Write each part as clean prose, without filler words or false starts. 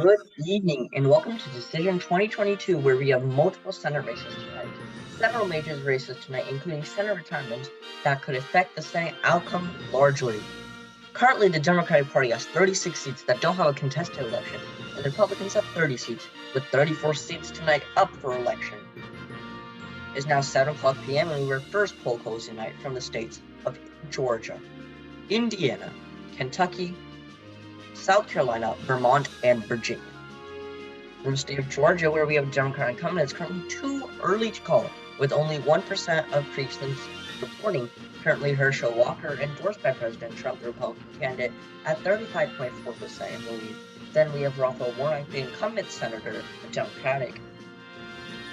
Good evening and welcome to Decision 2022, where we have multiple Senate races tonight. Several major races tonight, including Senate retirements that could affect the Senate outcome largely. Currently, the Democratic Party has 36 seats that don't have a contested election, and the Republicans have 30 seats, with 34 seats tonight up for election. It is now 7 o'clock p.m. and we are first poll calls tonight from the states of Georgia, Indiana, Kentucky, South Carolina, Vermont, and Virginia. From the state of Georgia, where we have Democratic incumbent, it's currently too early to call, with only 1% of precincts reporting. Currently, Herschel Walker, endorsed by President Trump, the Republican candidate, at 35.4% in the lead. Then we have Raphael Warnock, the incumbent senator, the Democratic,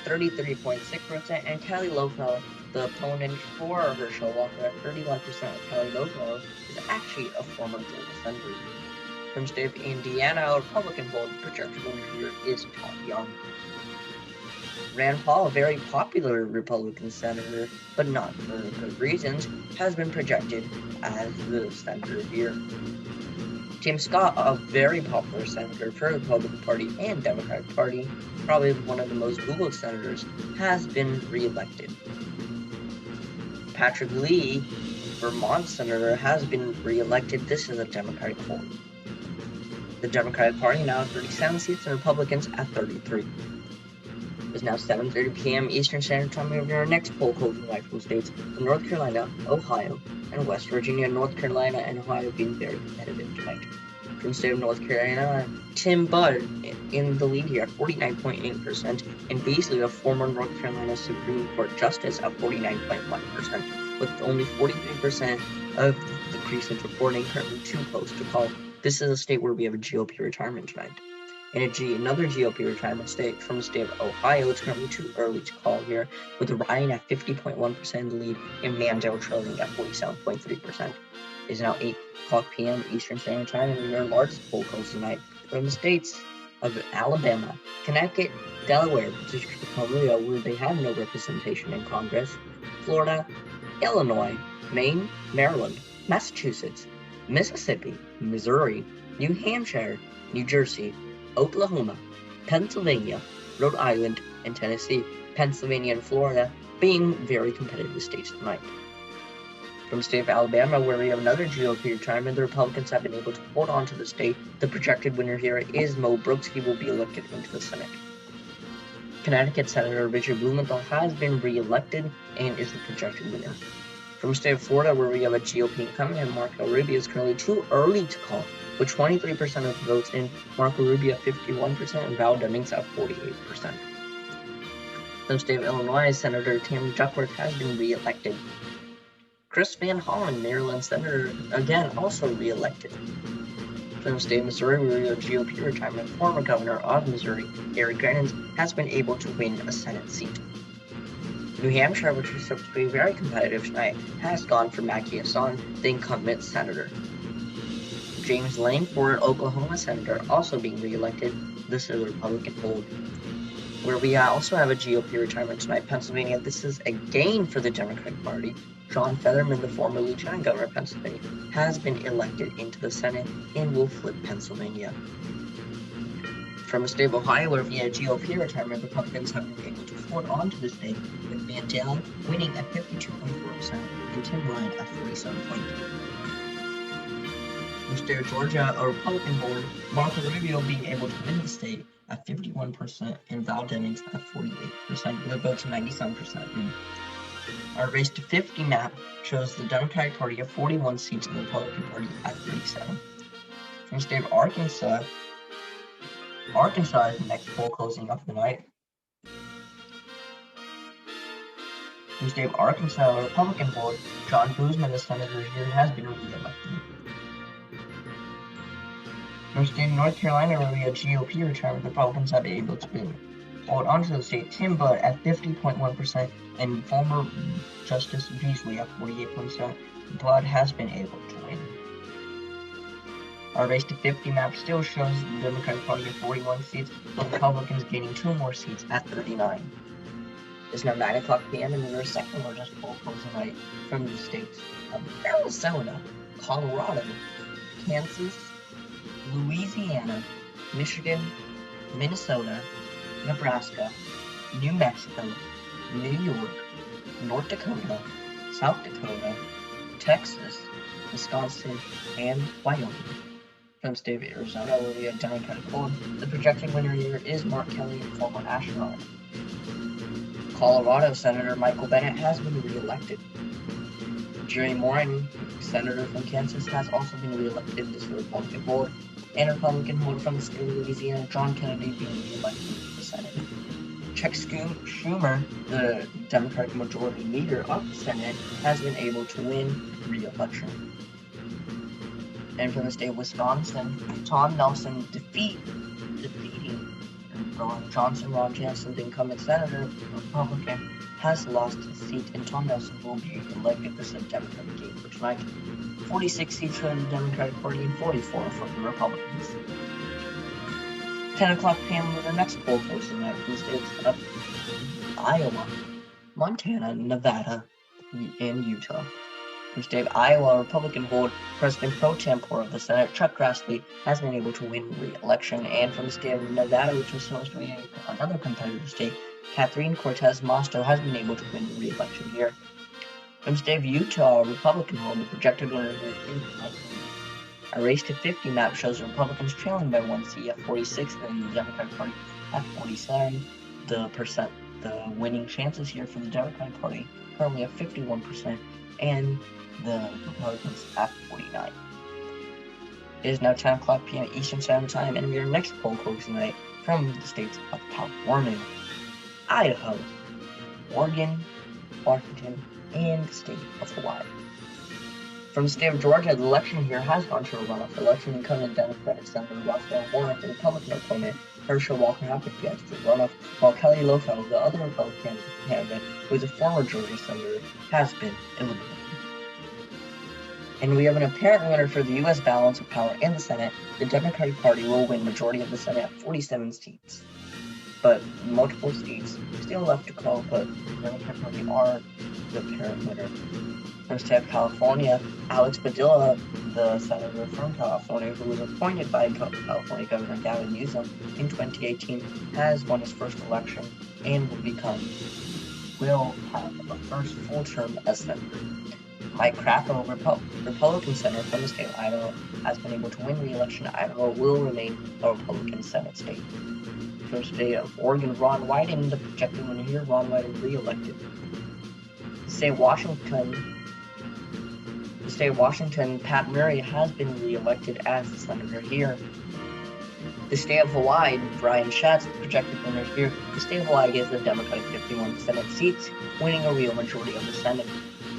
33.6%, and Kelly Loeffler, the opponent for Herschel Walker, at 31%. Kelly Loeffler is actually a former Georgia senator. From the state of Indiana, a Republican poll, the projected winner here is Todd Young. Rand Paul, a very popular Republican senator, but not for good reasons, has been projected as the senator here. Tim Scott, a very popular senator for the Republican Party and Democratic Party, probably one of the most Googled senators, has been re-elected. Patrick Lee, Vermont senator, has been re-elected. This is a Democratic poll. The Democratic Party now has 37 seats and Republicans at 33. It's now 7:30 p.m. Eastern Standard Time. We have our next poll call tonight from states of North Carolina, Ohio, and West Virginia. North Carolina and Ohio being very competitive tonight. From the state of North Carolina, Tim Budd in the lead here at 49.8%, and Beasley, a former North Carolina Supreme Court justice, at 49.1%, with only 43% of the precincts reporting, currently too close to call. This is a state where we have a GOP retirement tonight. In another GOP retirement state from the state of Ohio, it's currently too early to call here, with Ryan at 50.1% in the lead and Mandel trailing at 47.3%. It is now 8 o'clock p.m. Eastern Standard Time, and we are our largest poll calls tonight from the states of Alabama, Connecticut, Delaware, District of Columbia, where they have no representation in Congress, Florida, Illinois, Maine, Maryland, Massachusetts, Mississippi, Missouri, New Hampshire, New Jersey, Oklahoma, Pennsylvania, Rhode Island, and Tennessee. Pennsylvania and Florida being very competitive states tonight. From the state of Alabama, where we have another GOP retirement, the Republicans have been able to hold on to the state. The projected winner here is Mo Brooks. He will be elected into the Senate. Connecticut Senator Richard Blumenthal has been re-elected and is the projected winner. From the state of Florida, where we have a GOP incumbent, Marco Rubio, is currently too early to call, with 23% of the votes in, Marco Rubio at 51%, and Val Demings at 48%. From the state of Illinois, Senator Tammy Duckworth has been re-elected. Chris Van Hollen, Maryland Senator, again also re-elected. From the state of Missouri, where we have GOP retirement, former governor of Missouri, Eric Greitens, has been able to win a Senate seat. New Hampshire, which is supposed to be very competitive tonight, has gone for Mackie Hassan, the incumbent senator. James Langford, Oklahoma senator, also being re-elected. This is a Republican poll. Where we also have a GOP retirement tonight, Pennsylvania. This is a gain for the Democratic Party. John Fetterman, the former lieutenant governor of Pennsylvania, has been elected into the Senate and will flip Pennsylvania. From the state of Ohio, where we had GOP retirement, Republicans have been able to hold on to the state, with Mandel winning at 52.4% and Tim Ryan at 47.3%. In the state of Georgia, a Republican board, Marco Rubio being able to win the state at 51% and Val Demings at 48%, with a vote to 97%. Our race to 50 map shows the Democratic Party at 41 seats and the Republican Party at 37. From the state of Arkansas is the next poll closing up the night. In the state of Arkansas, a Republican board, John Boozman, the senator here, has been re-elected. In the state of North Carolina, where we had GOP retirement, the Republicans have been able to hold on to the state. Tim Budd at 50.1% and former Justice Beasley at 48%. Budd has been able to win. Our race to 50 map still shows the Democratic Party at 41 seats, the Republicans gaining 2 more seats at 39. It's now 9 o'clock p.m. and we're second largest poll polls tonight from the states of Arizona, Colorado, Kansas, Louisiana, Michigan, Minnesota, Nebraska, New Mexico, New York, North Dakota, South Dakota, Texas, Wisconsin, and Wyoming. From the state of Arizona, where we have Democratic poll, the projected winner here is Mark Kelly, a former astronaut. Colorado Senator Michael Bennet has been re-elected. Jerry Moran, senator from Kansas, has also been re-elected. This is the Republican board. And Republican holder from the state of Louisiana, John Kennedy, being re-elected to the Senate. Chuck Schumer, the Democratic majority leader of the Senate, has been able to win re-election. And from the state of Wisconsin, Tom Nelson defeating Ron Johnson, the incumbent senator, Republican, has lost his seat, and Tom Nelson will be elected. This is a Democratic game for tonight. 46 seats for the Democratic Party and 44 for the Republicans. 10 o'clock p.m. the next poll goes tonight from the states of Iowa, Montana, Nevada, and Utah. From the state of Iowa, Republican hold President pro tempore of the Senate, Chuck Grassley, has been able to win re-election. And from the state of Nevada, which was supposed to be another competitive state, Catherine Cortez Masto has been able to win re-election here. From the state of Utah, Republican hold the projected winner here is a race to 50 map shows the Republicans trailing by 1 seat at 46 and the Democratic Party at 47. The winning chances here for the Democratic Party currently at 51%, and the Republicans at 49. It is now 10 o'clock p.m. Eastern Standard Time, and we are next poll closing tonight from the states of California, Idaho, Oregon, Washington, and the state of Hawaii. From the state of Georgia, the election here has gone to a runoff election. Incumbent Democratic Senator Raphael Warnock, the Republican opponent, Herschel Walker Hatfield, to the runoff, while Kelly Loeffel, the other Republican candidate, who is a former Georgia senator, has been eliminated. And we have an apparent winner for the U.S. balance of power in the Senate. The Democratic Party will win majority of the Senate at 47 seats. But multiple seats still left to call, but the Democratic Party are the apparent winner. From the state of California, Alex Padilla, the senator from California, who was appointed by California Governor Gavin Newsom in 2018, has won his first election and will have a first full term as senator. Mike Crapo, Republican senator from the state of Idaho, has been able to win re-election. Idaho will remain a Republican Senate state. From the state of Oregon, Ron Wyden, the projected winner here, Ron Wyden re-elected. The state of Washington, Pat Murray has been re-elected as the senator here. The state of Hawaii, Brian Schatz, the projected winner here. The state of Hawaii gives the Democratic 51 Senate seats, winning a real majority of the Senate.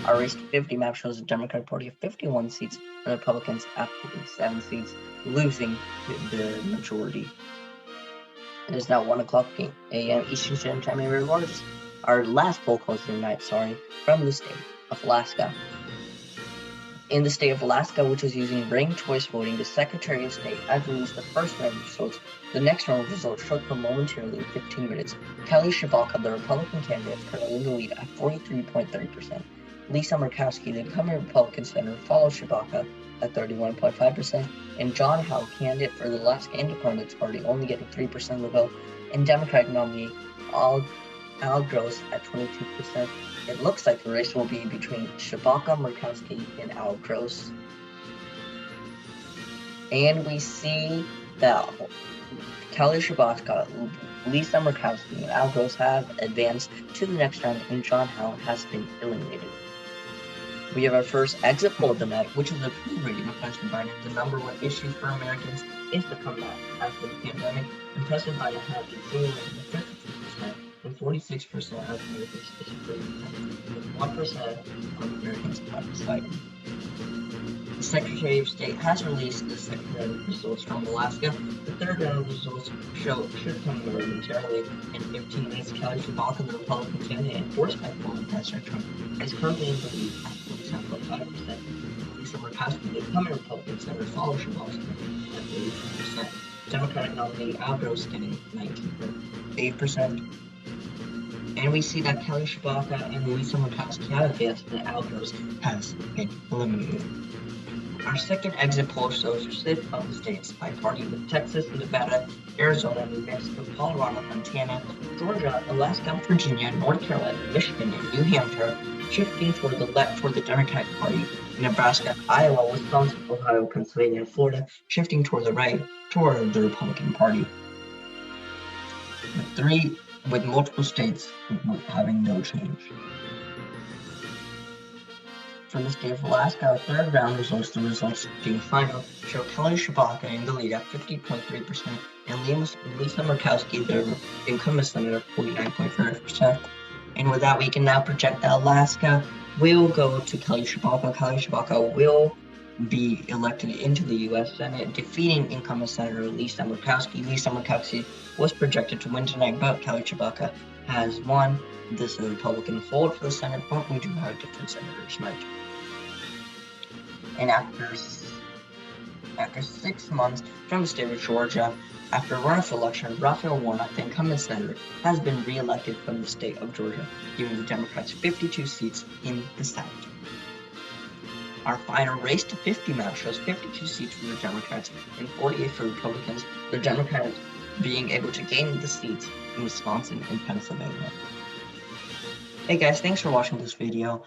Our race to 50 map shows the Democratic Party of 51 seats and the Republicans at 47 seats, losing the majority. It is now 1 o'clock a.m. Eastern Standard Time, and our last poll closing night, from the state of Alaska. In the state of Alaska, which is using ranked choice voting, the Secretary of State has released the first round of results. The next round of results should come momentarily in 15 minutes. Kelly Tshibaka, the Republican candidate, is currently in the lead at 43.3%. Lisa Murkowski, the incumbent Republican senator, follows Tshibaka at 31.5%, and John Howe, candidate for the Alaska Independence Party, only getting 3% of the vote, and Democratic nominee Al Gross at 22%. It looks like the race will be between Tshibaka, Murkowski, and Al Gross. And we see that Kelly Tshibaka, Lisa Murkowski, and Al Gross have advanced to the next round, and John Howe has been eliminated. We have our first exit poll of the night, which is a pre-reading of President Biden. The number one issue for Americans is the comeback after the pandemic, and President Biden has been simulating 52%, and 46% of Americans disagree, with 1% of Americans undecided. The Secretary of State has released the second round of results from Alaska. The third round of results should come momentarily in 15 minutes. Kelly Tshibaka, the Republican candidate endorsed by former President Trump, is currently in the lead at 47.5%. Lisa Murkowski, the incumbent Republican senator, follows Tshibaka at 32%. Democratic nominee Al Gross getting 19.8%. And we see that Kelly Tshibaka and Lisa Murkowski have advanced, and Al Gross has been eliminated. Our second exit poll shows split of the states by party with Texas, Nevada, Arizona, New Mexico, Colorado, Montana, Georgia, Alaska, Virginia, North Carolina, Michigan, and New Hampshire shifting toward the left toward the Democratic Party, Nebraska, Iowa, Wisconsin, Ohio, Pennsylvania, and Florida shifting toward the right toward the Republican Party. With multiple states having no change. For the state of Alaska, our third round results being final show Kelly Tshibaka in the lead at 50.3% and Lisa Murkowski, the incumbent senator, 49.5%. And with that, we can now project that Alaska will go to Kelly Tshibaka. Kelly Tshibaka will be elected into the U.S. Senate, defeating incumbent Senator Lisa Murkowski. Lisa Murkowski was projected to win tonight, but Kelly Tshibaka has won. This is a Republican hold for the Senate, but we do have different senators tonight. And after 6 months from the state of Georgia, after a runoff election, Raphael Warnock, the incumbent senator, has been re-elected from the state of Georgia, giving the Democrats 52 seats in the Senate. Our final race to 50 map shows 52 seats for the Democrats and 48 for Republicans, the Democrats being able to gain the seats in Wisconsin and Pennsylvania. Hey guys, thanks for watching this video.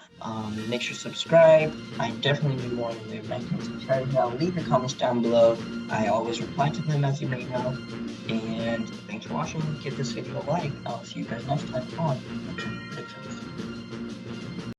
Make sure to subscribe. I definitely need more in the American subscribers now. Leave your comments down below. I always reply to them, as you may know. And thanks for watching. Give this video a like. I'll see you guys next time on Predictions.